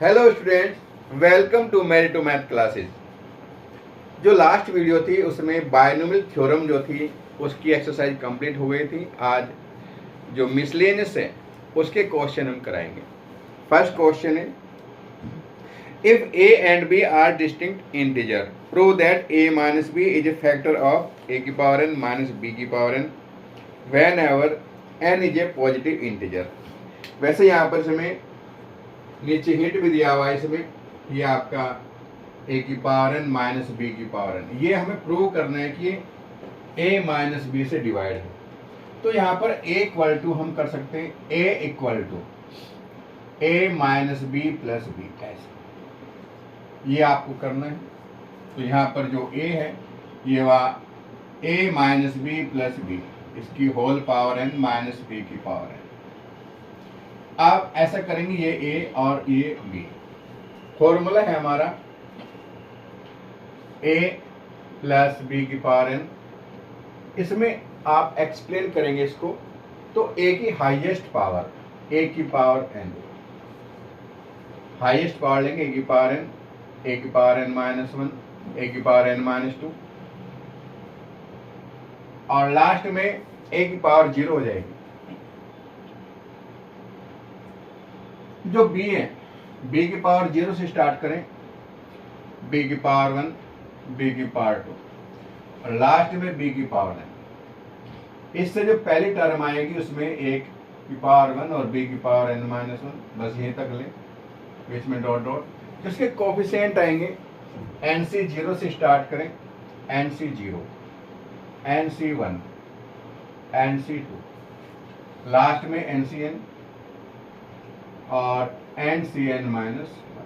Hello students, welcome to मेरी to math classes. जो last video थी उसमें बायनोमियल थ्योरम जो थी उसकी एक्सरसाइज कंप्लीट हो गई थी। आज जो मिसलेनियस है उसके क्वेश्चन हम कराएंगे। फर्स्ट क्वेश्चन है, if a and b are distinct integer prove that a minus b is a factor of a की पावर एन माइनस बी की power n whenever n is a positive integer. वैसे यहाँ पर हमें नीचे hint भी दिया हुआ है इसमें, ये आपका ए की पावर एन माइनस बी की पावर एन, ये हमें प्रूव करना है कि ए माइनस बी से डिवाइड है। तो यहाँ पर ए इक्वल टू हम कर सकते हैं a equal to a minus B plus b, ऐसे ये आपको करना है। तो यहाँ पर जो ए है ये वह A minus B plus B, इसकी whole power N minus B की पावर एन। आप ऐसा करेंगे, ये ए और ये बी। फॉर्मूला है हमारा ए प्लस बी की पावर एन। इसमें आप एक्सप्लेन करेंगे इसको, तो ए की हाईएस्ट पावर ए की पावर एन, हाईएस्ट पावर लेंगे ए की पावर एन, ए की पावर एन माइनस वन, ए की पावर एन माइनस टू, और लास्ट में ए की पावर जीरो हो जाएगी। जो b है, b की पावर जीरो से स्टार्ट करें, b की पावर वन, b की पावर टू, और लास्ट में b की पावर n। इससे जो पहली टर्म आएगी उसमें एक की पावर वन और b की पावर n माइनस वन, बस यहीं तक लें, बीच में डॉट डॉट। जिसके कोफिशिएंट आएंगे nc जीरो से स्टार्ट करें, nc zero, nc one, nc two, last में ncn और NCN माइनस वन।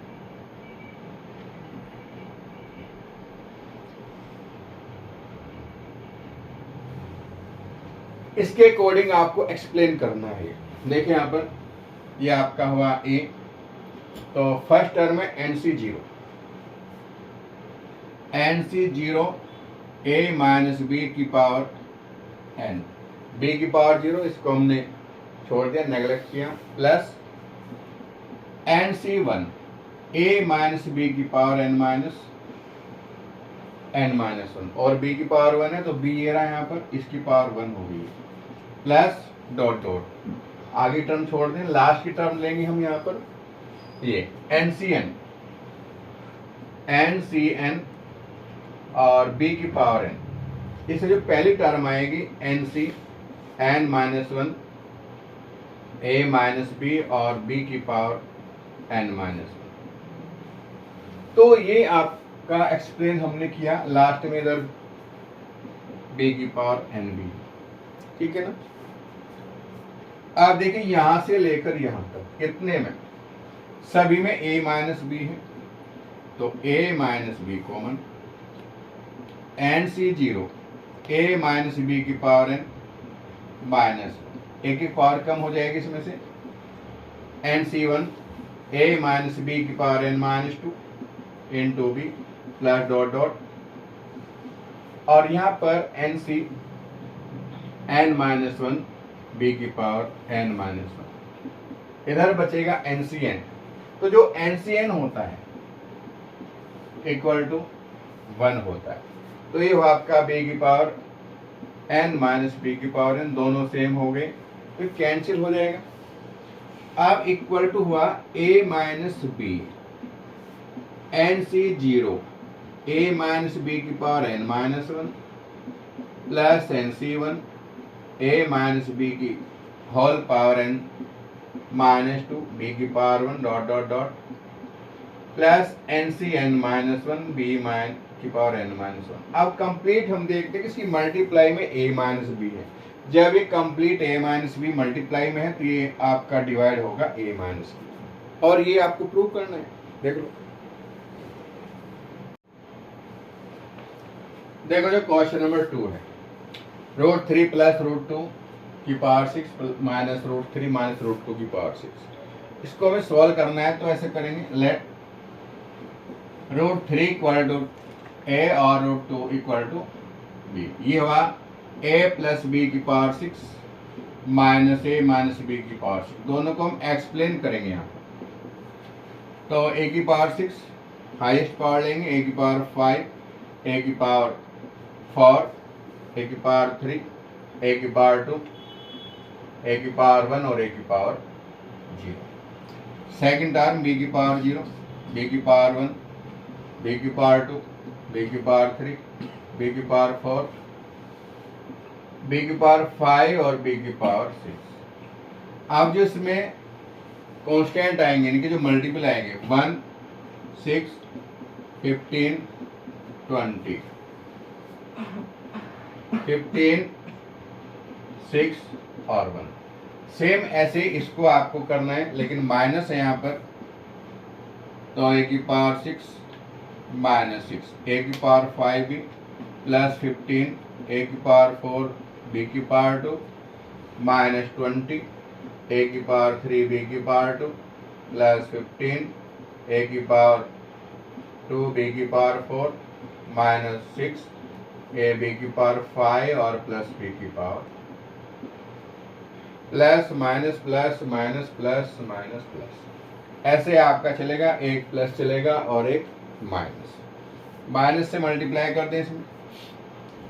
इसके अकॉर्डिंग आपको एक्सप्लेन करना है। देखिए यहाँ पर ये आपका हुआ ए, तो फर्स्ट टर्म है NC zero, NC zero A minus B की पावर n, बी की पावर जीरो, इसको हमने छोड़ दिया, नेगलेक्ट किया, plus NC1 a minus B की पावर n माइनस वन, और b की पावर वन है तो b ये रहा यहाँ पर, इसकी पावर वन हो गई, प्लस डॉट डॉट, आगे टर्म छोड़ दें, लास्ट की टर्म लेंगे हम यहाँ पर, ये NCN और b की पावर n। इससे जो पहली टर्म आएगी NCN minus one, a minus B और b की पावर n माइनस वन। तो ये आपका एक्सप्लेन हमने किया। लास्ट में इधर b की पावर n भी, ठीक है ना। आप देखिए यहां से लेकर यहां तक कितने में, सभी में a माइनस बी है, तो a minus B common, NC zero a minus B की पावर n माइनस वन, एक पावर कम हो जाएगी इसमें से, NC1 a माइनस बी की power n minus two into B plus dot dot, और यहाँ पर NC n minus one B की पावर n माइनस वन, इधर बचेगा NCN। तो जो NCN होता है इक्वल टू वन होता है, तो ये आपका b की पावर n माइनस बी की पावर n, दोनों सेम हो गए तो कैंसिल हो जाएगा। अब इक्वल टू हुआ a minus b, NC zero a minus B की power n minus one, plus NC1 a minus B की whole power n minus two b की power one dot dot dot, plus NCN minus one b की power n minus one. अब complete हम देखते हैं कि इसकी मल्टीप्लाई में a माइनस बी है। जब ये complete a minus B multiply में है तो ये आपका डिवाइड होगा a माइनस बी, और ये आपको प्रूव करना है। देख लो, देखो जो क्वेश्चन नंबर 2 है, root three plus root two की power six minus root three minus root two की पावर सिक्स। इसको हमें सॉल्व करना है, तो ऐसे करेंगे, let root three equal to a और root two equal to b. ये हुआ a प्लस बी की power six minus a minus B की पावर सिक्स, दोनों को हम एक्सप्लेन करेंगे यहाँ पर। तो a की पावर 6 हाईएस्ट पावर लेंगे, a की पावर 5, a की पावर 4, a की पावर 3, a की पावर 2, a की पावर 1 और a की पावर 0। सेकंड टर्म b की पावर 0, b की पावर 1, b की पावर 2, b की पावर 3, b की पावर 4, b की पावर 5 और b की पावर 6। अब जो इसमें कांस्टेंट आएंगे, यानी कि जो मल्टीपल आएंगे 1, 6, 15, 20, 15, 6 और 1। सेम ऐसे इसको आपको करना है, लेकिन माइनस है यहाँ पर, तो a की पावर 6 माइनस 6, a की पावर 5 भी प्लस 15, a की पावर 4, b की पावर 2 माइनस 20, a की पावर 3, b की पावर 2 प्लस 15, a की पावर 2, b की पावर 4 माइनस 6, a b की पावर 5 और प्लस b की power plus minus plus minus plus minus plus. ऐसे आपका चलेगा, एक प्लस चलेगा और एक माइनस। माइनस से मल्टीप्लाई कर दें इसमें,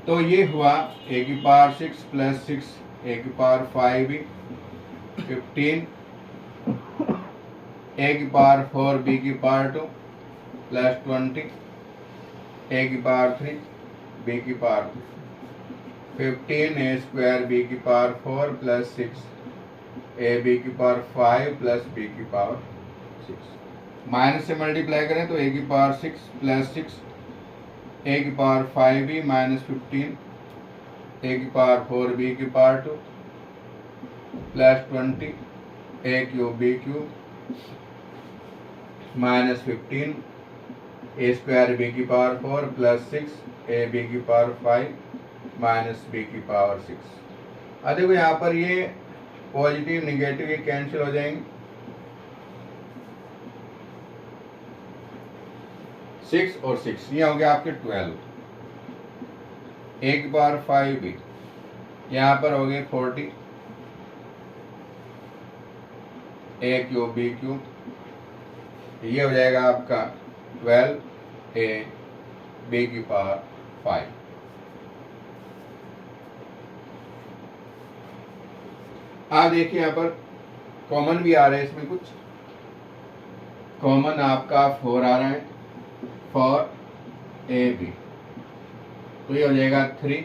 तो ये हुआ a की पावर 6 प्लस 6, a की पावर 5 भी 15, a की पावर 4, b की पावर 2 प्लस 20, a की पावर 3, b की पावर 15, a स्क्वायर b की पावर 4 प्लस 6, a b की पावर 5 प्लस b की पावर 6। माइनस से मल्टीप्लाई करें तो a की पावर 6 प्लस 6, a की पावर 5 भी माइनस 15, a की पावर 4 b की power 2 plus 20, a cube b cube minus 15, a square b की पावर 4 प्लस 6, a b की पावर 5 माइनस b की पावर 6। अब देखो यहाँ पर ये पॉजिटिव निगेटिव ये कैंसिल हो जाएंगे, 6 और 6 ये हो गया आपके 12, a की पावर 5 भी यहाँ पर हो गए 40, a क्यूब b क्यूब, ये हो जाएगा आपका 12, a b की पावर 5। आप देखिए यहाँ पर कॉमन भी आ रहा है, इसमें कुछ कॉमन आपका 4 आ रहा है, 4 a b, तो ये हो जाएगा 3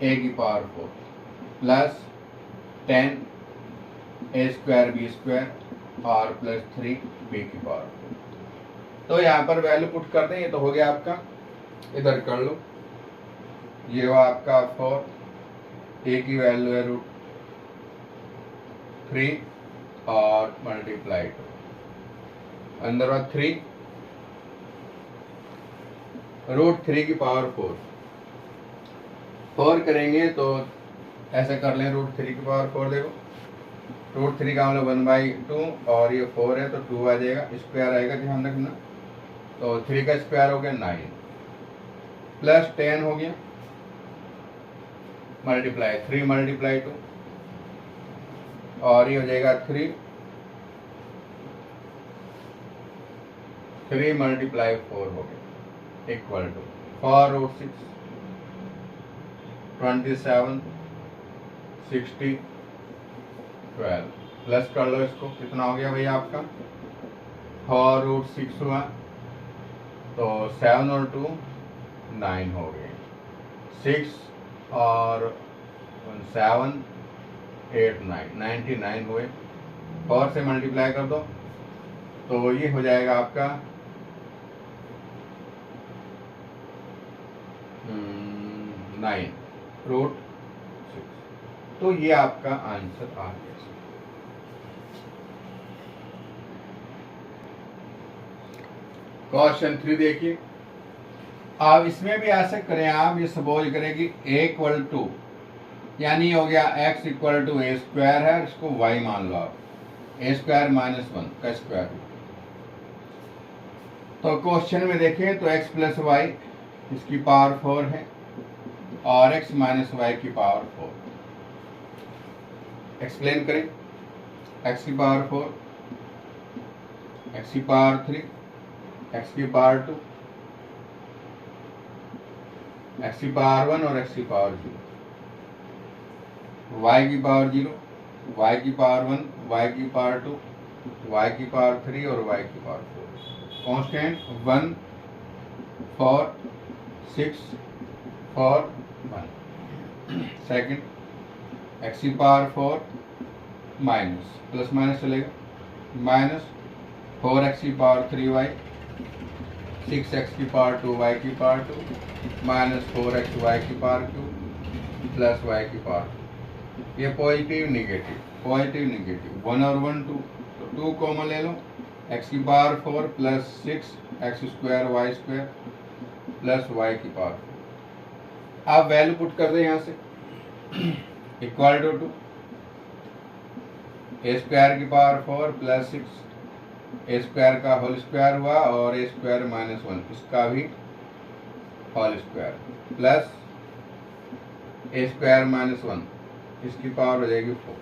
a की power 4 plus 10 a square b square और प्लस 3 b की पावर 4। तो यहाँ पर वैल्यू पुट कर दें, ये तो हो गया आपका, इधर कर लो, ये हुआ आपका 4, a की वैल्यू है √3 और मल्टीप्लाई 2 अंदर हुआ 3 √3 की पावर 4 करेंगे तो ऐसे कर लें, √3 की पावर 4 देखो, √3 का मतलब 1/2 और ये 4 है तो 2 आ जाएगा, स्क्वायर आएगा, ध्यान रखना, तो 3 का स्क्वायर हो गया 9 प्लस 10 हो गया मल्टीप्लाई 3 मल्टीप्लाई 2 और ये हो जाएगा 3 मल्टीप्लाई 4 हो गया इक्वल टू 4√6 27 60 12 प्लस कर लो इसको, कितना हो गया भैया आपका 4√6 हुआ, तो 7 और 2 9 हो गए, 6 और 7 8 9 99 हुए, 4 से मल्टीप्लाई कर दो तो ये हो जाएगा आपका 9√6। तो ये आपका आंसर आ गया। क्वेश्चन 3 देखिए, अब इसमें भी ऐसे करें आप, ये सपोज करें कि a इक्वल टू, यानी हो गया x equal to a square है, इसको y मान लो आप, a स्क्वायर माइनस 1 का स्क्वायर। तो क्वेश्चन में देखें तो x प्लस वाई इसकी पावर 4 है और x माइनस वाई की पावर 4। एक्सप्लेन करें, x की पावर 4 एक्स की पावर 3, एक्स की पावर 2, एक्स की पावर 1 और एक्स की पावर 0, वाई की पावर 0, वाई की पावर 1, वाई की पावर 2, वाई की पावर 3 और वाई की पावर 4। कांस्टेंट 1 4 6 4 1। सेकंड एक्स की पावर 4 माइनस, प्लस माइनस चलेगा, माइनस 4x की पावर 3y, 6x की पावर 2y की पावर 2, माइनस 4xy की पावर 2 प्लस y की पावर 2। ये पॉजिटिव नेगेटिव, पॉजिटिव नेगेटिव, 1 और 1 2, तो 2 कॉमन ले लो, x की power 4 plus 6x square y square plus y की पावर 4। आप वैल्यू पुट कर दे यहाँ से, इक्वल टू ए स्क्वायर की पावर 4 प्लस 6 ए स्क्वायर का होल स्क्वायर हुआ और ए स्क्वायर माइनस 1 इसका भी होल स्क्वायर प्लस ए स्क्वायर माइनस 1 इसकी पावर हो जाएगी 4।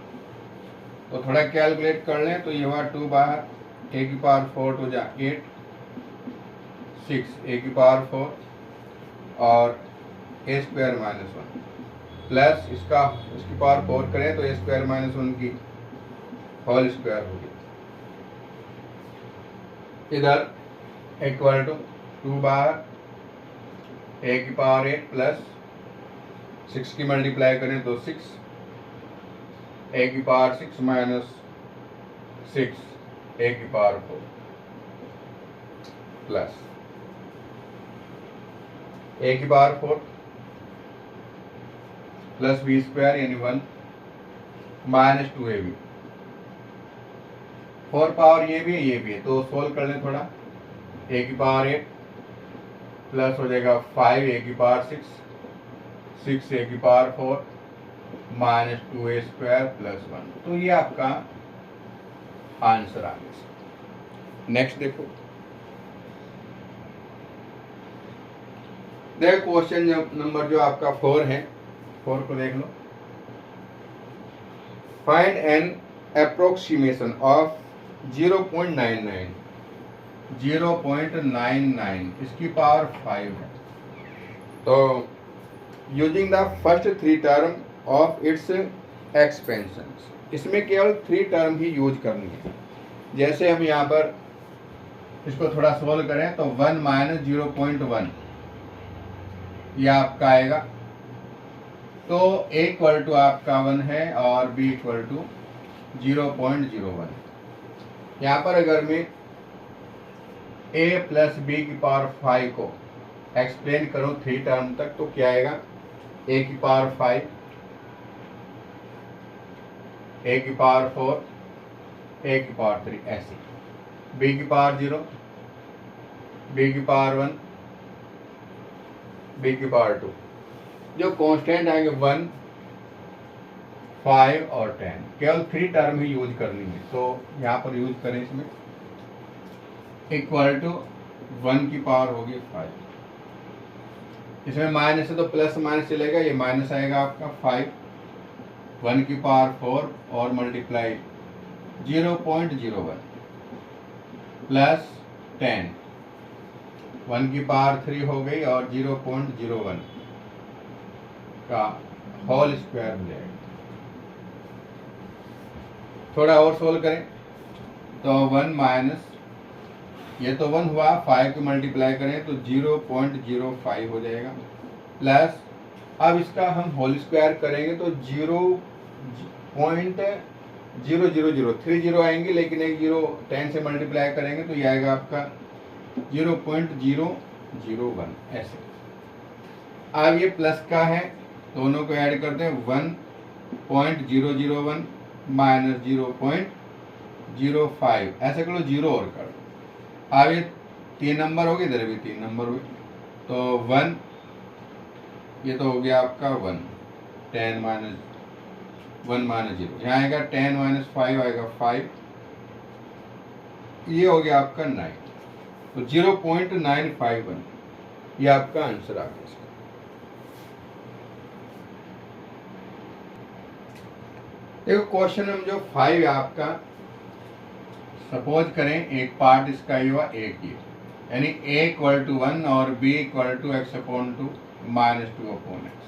तो थोड़ा कैलकुलेट कर लें तो ये हुआ 2 बाहर, ए की पावर 4 टू जा 8, 6 ए की पावर 4 और ए स्क्वायर माइनस 1 प्लस इसकी पावर 4 करें तो ए स्क्वायर माइनस 1 की होल स्क्वायर होगी। इधर इक्वल टू 2 बाहर, ए की पावर 8 प्लस 6 की मल्टीप्लाई करें तो 6, ए की पावर 6 माइनस 6 ए की पावर 4 प्लस ए की पावर 4 प्लस बी स्क्वायर यानी 1 माइनस 2ab, 4 पावर ये भी है तो सोल्व कर लें थोड़ा। ए की पावर 8 प्लस हो जाएगा 5 ए की पावर 6, 6 ए की power 4 minus 2a square plus 1। तो ये आपका आंसर आ गया। नेक्स्ट देखो क्वेश्चन नंबर जो आपका 4 है, 4 को देख लो। फाइंड एन अप्रोक्सीमेशन ऑफ 0.99 इसकी पावर 5 है। तो using the first 3 term of its expansion, इसमें केवल 3 टर्म ही यूज करनी है। जैसे हम यहाँ पर इसको थोड़ा सोल्व करें तो 1 माइनस 0.1 ये आपका आएगा, तो a इक्वल टू आपका 1 है और b इक्वल टू 0.01। यहाँ पर अगर मैं a प्लस बी की पावर 5 को एक्सप्लेन करूँ 3 टर्म तक तो क्या आएगा, a की पावर 5, a की पावर 4, a की पावर 3 ऐसे, b की पावर 0, b की पावर 1, b की पावर 2। जो कांस्टेंट आएंगे 1, 5 और 10, केवल 3 टर्म ही यूज करनी है। तो यहाँ पर यूज करें इसमें इक्वल टू 1 की पावर होगी 5, इसमें माइनस है तो प्लस माइनस चलेगा, ये माइनस आएगा आपका 5, 1 की पावर 4 और मल्टीप्लाई 0.01 प्लस 10, 1 की पावर 3 हो गई और 0.01 का होल स्क्वायर हो जाएगा। थोड़ा और सोल्व करें तो 1 माइनस ये तो 1 हुआ, 5 को मल्टीप्लाई करें तो 0.05 हो जाएगा, प्लस अब इसका हम होल स्क्वायर करेंगे तो 0.0003 आएंगे, लेकिन एक 0 10 से मल्टीप्लाई करेंगे तो ये आएगा आपका 0.001 ऐसे। अब ये प्लस का है, दोनों को ऐड करते हैं, 1.001 माइनस 0.05 ऐसे करो, 0 और कर दो। अब ये 3 नंबर हो गए, इधर भी 3 नंबर हुए तो 1, ये तो हो गया आपका 1, 10 माइनस 1 माइनस 0, यहाँ आएगा 10 माइनस 5 आएगा 5, ये हो गया आपका 9, तो 0.951 ये आपका आंसर आ गया। देखो क्वेश्चन नंबर जो 5 है आपका, सपोज करें एक पार्ट इसका ही हुआ एक ही, यानी a इक्वल टू 1 और b equal to x upon 2 minus 2 upon x.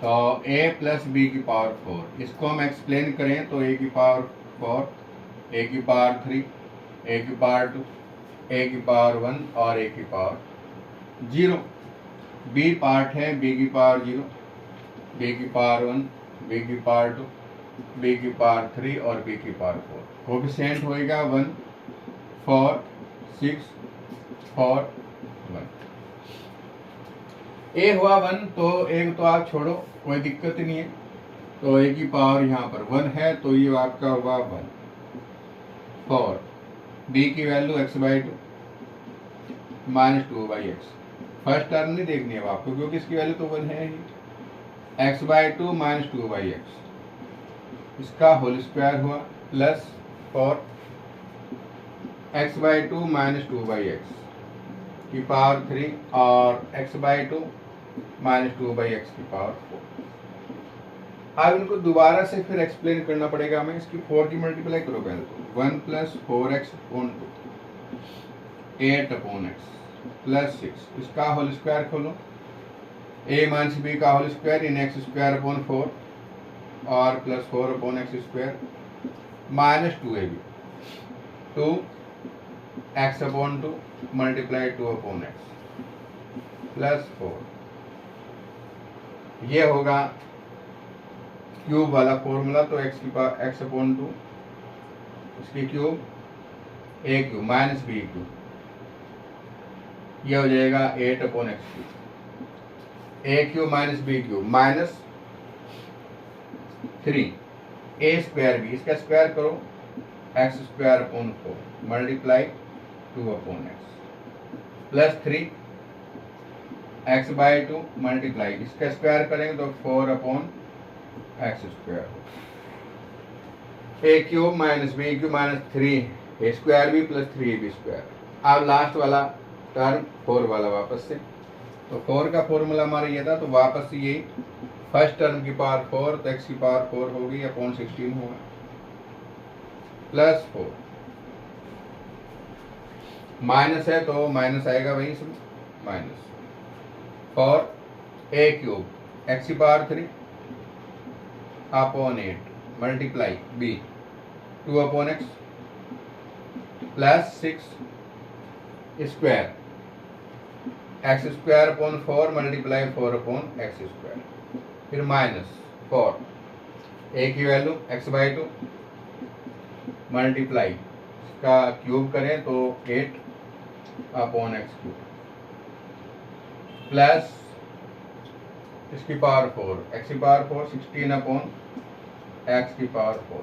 तो a प्लस बी की पावर 4, इसको हम एक्सप्लेन करें तो a की पावर 4, a की पावर 3, a की पावर 2, a की पावर 1 और a की पावर 0। b पार्ट है b की पावर 0, b की पावर 1, b की पावर 2, b की पावर 3 और b की पावर 4। कोफिशिएंट होएगा 1, 4, 6, 4, 1। a हुआ 1 तो एक तो आप छोड़ो, कोई दिक्कत नहीं है। तो a की पावर यहाँ पर 1 है तो ये आपका हुआ 1। 4, b की value x/2 minus 2/x। First term नहीं देखनी है आपको क्योंकि इसकी वैल्यू तो 1 है ही। x/2 माइनस 2/x, इसका होल स्क्वायर हुआ प्लस 4 x/2 माइनस 2/x की पावर 3 और x/2 माइनस 2/x की पावर 4। अब इनको दोबारा से फिर एक्सप्लेन करना पड़ेगा हमें। इसकी 4 की मल्टीप्लाई करो पहले तो 1 plus 4x upon 2 8 upon x plus 6, इसका होल स्क्वायर खोलो, a माइनस b का होल स्क्वायर इन एक्स स्क्वायर अपॉन 4 और plus 4 upon x square minus 2ab 2 x upon 2 multiply 2 upon x plus 4। ये होगा क्यूब वाला फॉर्मूला। तो x की power x upon 2 इसकी cube a cube minus b cube, यह हो जाएगा 8 upon x cube. a cube minus b cube minus 3 a square b, इसका स्क्वायर करो x square upon 4 multiply 2 upon x plus 3 x/2 multiply, इसका square करेंगे तो 4 upon x square. a cube minus b cube minus 3 a square b plus 3ab square. अब last वाला term 4 वाला वापस से, तो 4 का फॉर्मूला हमारा ये था, तो वापस से यही फर्स्ट टर्म की पावर 4 तो x की पावर 4 होगी अपॉन 16 होगा प्लस 4 माइनस है तो माइनस आएगा वही इसमें माइनस 4 a क्यूब x की power 3 upon 8 multiply b 2 upon x plus 6 square x square upon 4 multiply 4 upon x square, फिर माइनस 4 a की वैल्यू x/2 मल्टीप्लाई, इसका क्यूब करें तो 8 अपॉन एक्स क्यूब प्लस इसकी पावर 4 एक्स की power 4 16 upon x की power 4।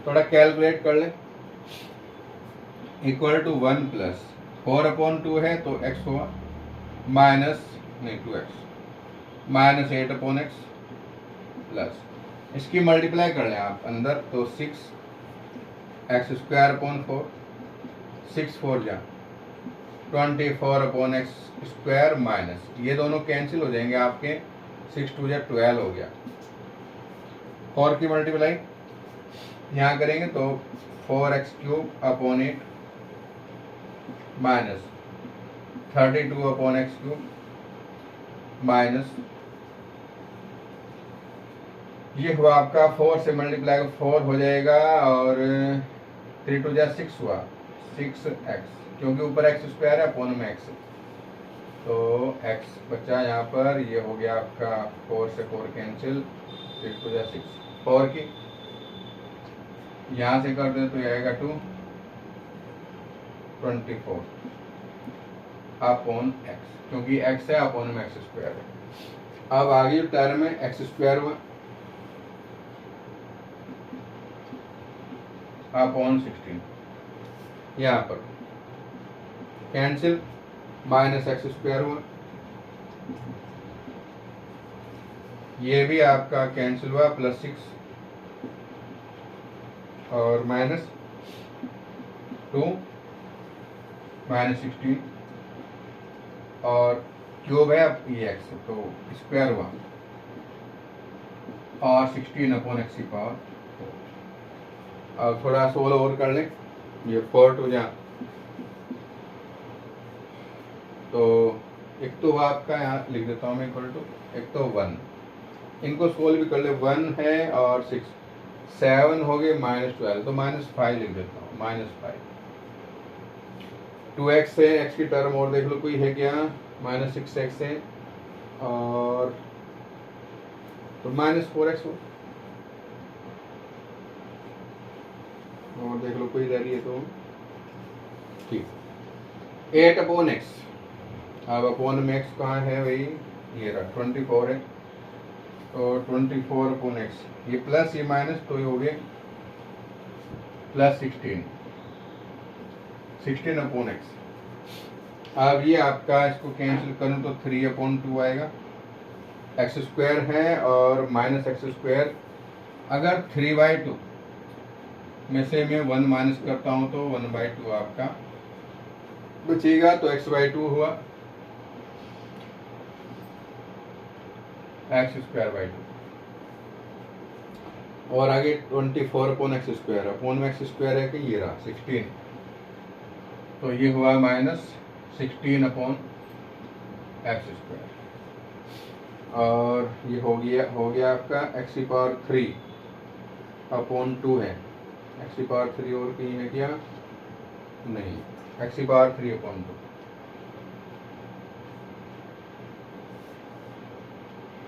थोड़ा calculate कर लें, इक्वल टू 1 प्लस 4 अपॉन 2 है तो x हुआ माइनस नहीं 2x minus 8 upon x plus इसकी मल्टीप्लाई कर लें आप अंदर तो 6 एक्स स्क्वायर अपॉन 4 6 4 जा 24 अपॉन एक्स स्क्वायर माइनस ये दोनों कैंसिल हो जाएंगे आपके 6 2 जा 12 हो गया। 4 की मल्टीप्लाई यहाँ करेंगे तो 4x cube upon 8 minus 32 upon x cube minus ये हुआ आपका 4 से मल्टीप्लाई 4 हो जाएगा और 3 2 जा 6 हुआ 6x क्योंकि ऊपर एक्स स्क्वायर है अपॉन में एक्स तो x बचा यहाँ पर। ये हो गया आपका 4 से 4 कैंसिल 3 2 जा 6 4 की यहाँ से कर दे तो ये आएगा 2 24 अपॉन एक्स क्योंकि x है अपॉन में एक्स स्क्वायर है। अब आगे टर्म में एक्स स्क्वायर हुआ अपॉन 16 यहाँ पर कैंसिल माइनस एक्स स्क्वायर हुआ ये भी आपका कैंसिल हुआ प्लस 6 और माइनस 2 माइनस 16 और क्यूब है ये एक्स तो स्क्वायर हुआ और 16 अपॉन एक्स की पावर। अब थोड़ा 16 और कर लें ये 4 टू जा, तो एक तो आपका यहाँ लिख देता हूँ मैं इक्वल टू, एक तो 1, इनको सोल्व भी कर ले, 1 है और 6, 7 हो गए -12, तो -5 लिख देता हूँ, -5। 2x है, x की टर्म और देख लो कोई है क्या, -6x है और तो -4x हो, और देख लो कोई रह रही है तो ठीक। 8/x, अब अपॉन में x कहाँ है भाई, ये रहा 24 है, तो 24/x, ये प्लस ये माइनस तो ये हो गए +16, 16/x। अब ये आपका इसको कैंसिल करूँ तो 3/2 आएगा, x² है और -x², अगर 3/2 में से मैं 1 माइनस करता हूँ तो 1/2 आपका बचेगा, तो x/2 हुआ, x²/2, और आगे 24/x², अपॉन में x² है कि ये रहा 16, तो ये हुआ -16/x², और ये हो गया आपका x⁴/2 है, x⁴ और कहीं है क्या, नहीं, x⁴/2,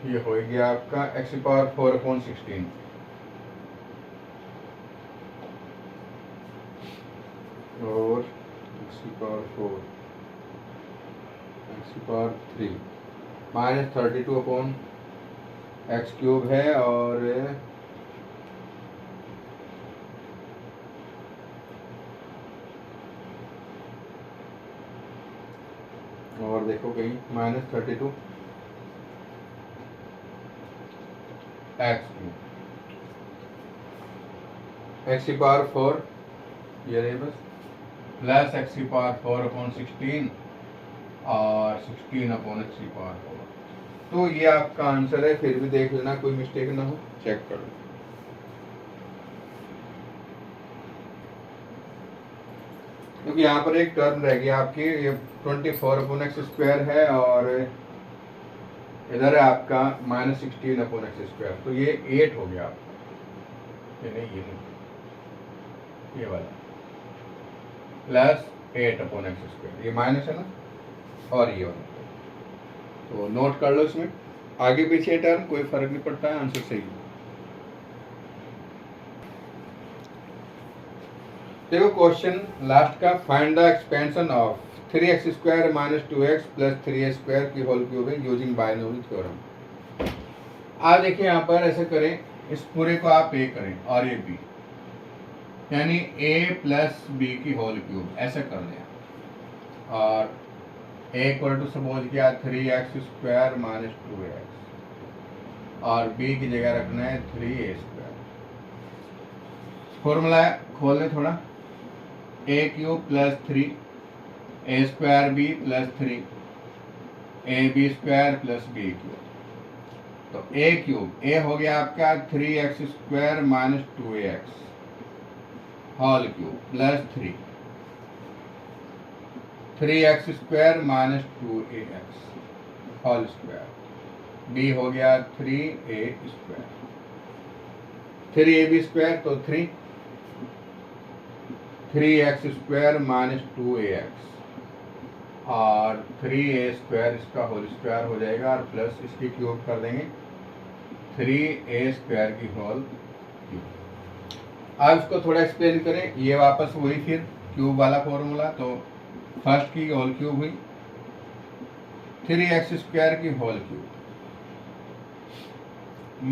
ये हो गया आपका x⁴/16, और x⁴, x⁴3 -32/x³ है, और देखो कहीं -32 x⁴, ये रहे बस, प्लस x⁴/16 और 16/x⁴, तो ये आपका आंसर है। फिर भी देख लेना कोई मिस्टेक ना हो, चेक कर लो। क्योंकि यहाँ पर एक टर्म रह गया आपकी, ये 24/x² है और इधर है आपका -16/x², तो ये 8 हो गया आपका, ये नहीं, ये वाला +8/x², ये माइनस है ना, और ये वाला, तो नोट कर लो, इसमें आगे पीछे टर्म कोई फर्क नहीं पड़ता है, आंसर सही है। देखो क्वेश्चन लास्ट का, find the expansion of 3x² - 2x + 3a² की whole cube using binomial theorem. आप देखिए यहाँ पर ऐसे करें, इस पूरे को आप a करें और ये b, यानी a + b की होल क्यूब, ऐसे कर लिया, और a = सपोज किया 3x² - 2x, और b की जगह रखना है 3a²। फॉर्मूला खोल लें थोड़ा, a³ + 3 a²b + 3 ab² + b³, तो a³ a हो गया आपका 3x² - 2ax whole cube + 3x² - 2ax whole square, b हो गया 3a², 3ab² तो 3x² - 2ax, और 3a² इसका होल स्क्वायर हो जाएगा, और प्लस इसकी क्यूब कर देंगे 3a² की होल क्यूब। अब इसको थोड़ा एक्सप्लेन करें, ये वापस वही फिर क्यूब वाला फॉर्मूला, तो फर्स्ट की होल क्यूब हुई 3x² की होल क्यूब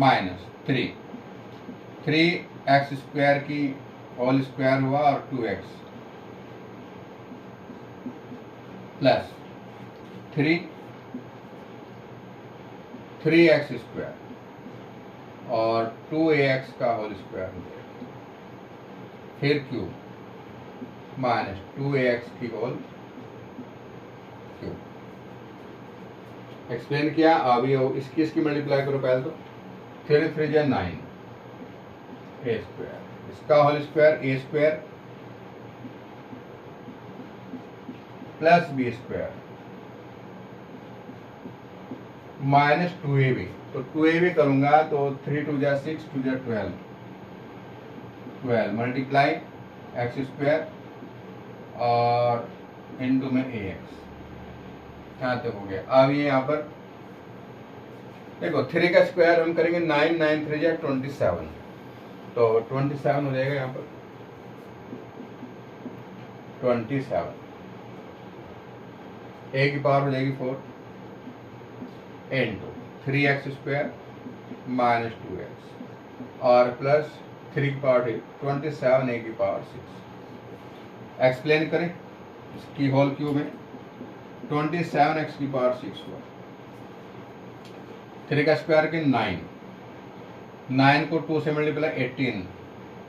-3x² की होल स्क्वायर हुआ, और 2x प्लस 3x² और 2ax का होल स्क्वायर हो गया, फिर क्यूब -2ax की होल क्यूब। एक्सप्लेन किया, अभी इसकी मल्टीप्लाई करो पहले, तो 3 3 जा 9 a², इसका whole square a² plus B square minus 2ab। तो 2ab करूंगा तो 3 2 जा 6 2 जा 12 मल्टीप्लाई एक्स स्क्वायर और इनटू में ax। यहाँ तक हो गया। अब ये यहाँ पर देखो 3 का स्क्वायर हम करेंगे 9 9 3 जा 27, तो 27 हो जाएगा यहाँ पर 27। a की पावर हो जाएगी 4 into 3x square minus 2x और प्लस 3 की पावर 27 a की पावर 6। एक्सप्लेन करें इसकी होल क्यूब में 27x की पावर 6 हुआ। 3 का स्क्वायर के 9 को 2 से मल्टीप्लाई 18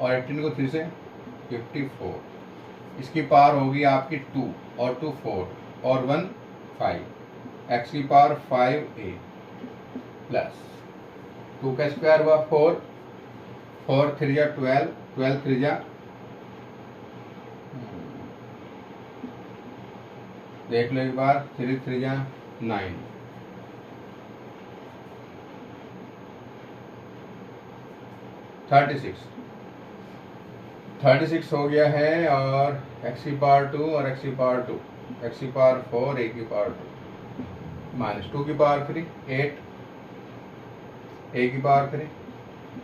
और 18 को 3 से 54। इसकी पावर होगी आपकी 2 और 2 4 और 1 5 x की पावर 5a प्लस 2 का स्क्वायर हुआ 4 4 3 जा 12 12 3 जा देख लो एक बार 3 3 जा 9 36 हो गया है और x की पावर 2 और x की पावर 2 x की पावर 4 a की पावर 2 माइनस 2 की पावर 3 8 a की पावर 3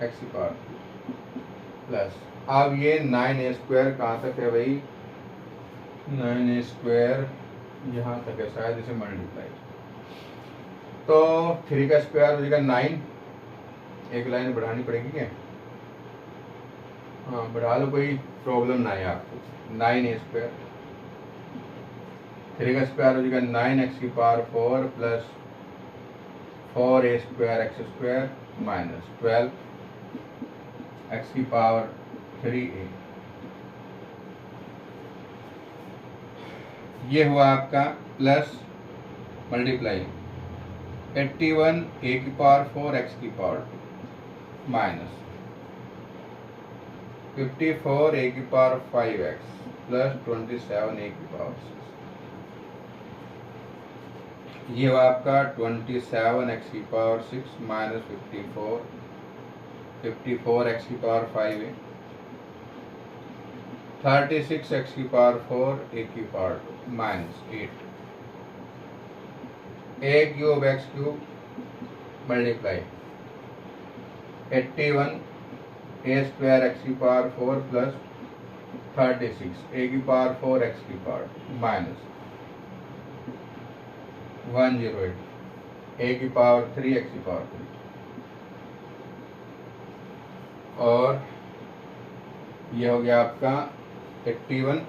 x की पावर 3 प्लस अब ये 9a स्क्वायर कहाँ तक है भाई 9a स्क्वायर यहाँ तक है शायद इसे मल्टीप्लाई तो 3 का स्क्वायर हो जाएगा 9 एक लाइन बढ़ानी पड़ेगी क्या हाँ बढ़ा लो कोई प्रॉब्लम ना है आपको 9a स्क्वायर 3 का स्क्वायर हो जाएगा 9x की power 4 plus 4a square x square minus 12 x की पावर 3a। ये हुआ आपका प्लस मल्टीप्लाई 81 a की पावर 4 x की पावर 2 माइनस 54 a की पावर 5x प्लस 27 a की पावर 6। ये हुआ आपका 27 x की पावर 6 माइनस 54 x की पावर 5a 36 x की पावर 4 a की power 2 minus 8 a cube x cube multiply 81 a square x की पावर 4 प्लस 36 a की पावर 4 x की पावर माइनस 108 a की पावर 3 x की पावर 3 और ये हो गया आपका 81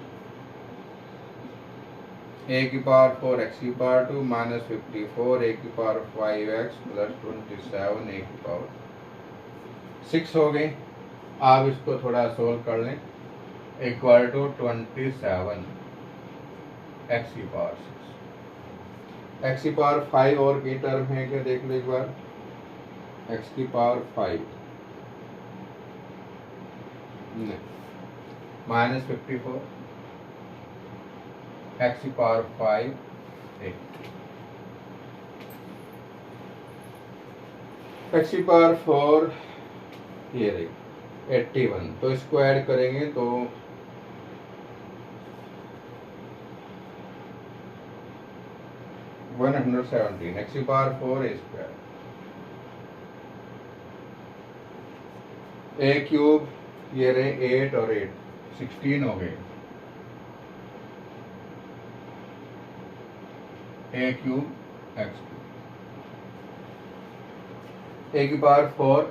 a की पावर 4 x की पावर 2 माइनस 54 a की पावर 5x प्लस 27 a की पावर 6 हो गई। आप इसको थोड़ा सोल्व कर लें इक्वल टू 27 x की पावर 6 x की पावर 5 और की टर्म है क्या देख लो एक बार x की पावर 5 माइनस 54 x की पावर 5 x की पावर 4 ये रही 81 तो इसको ऐड करेंगे तो 117 x की power 4 a square a cube ये रहे 8 और 8 16 हो गए a क्यूब x a की पावर 4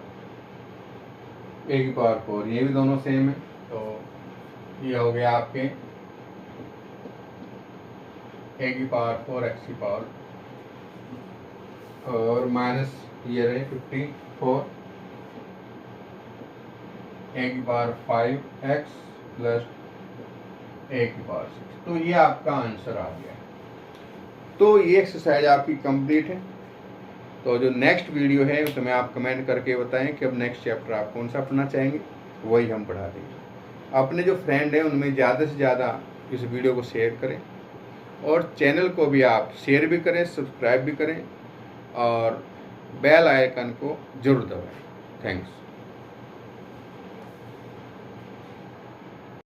a की पावर 4 ये भी दोनों सेम है तो ये हो गया आपके a की पावर 4 x की पावर और माइनस ये रहे 54 a की पावर 5x प्लस a की पावर 6 तो ये आपका आंसर आ गया। तो ये एक्सरसाइज आपकी कंप्लीट है। तो जो नेक्स्ट वीडियो है उसमें आप कमेंट करके बताएं कि अब नेक्स्ट चैप्टर आप कौन सा पढ़ना चाहेंगे वही हम पढ़ा देंगे। अपने जो फ्रेंड हैं उनमें ज़्यादा से ज़्यादा इस वीडियो को शेयर करें और चैनल को भी आप शेयर भी करें, सब्सक्राइब भी करें और बेल आइकन को जरूर दबाएं। थैंक्स।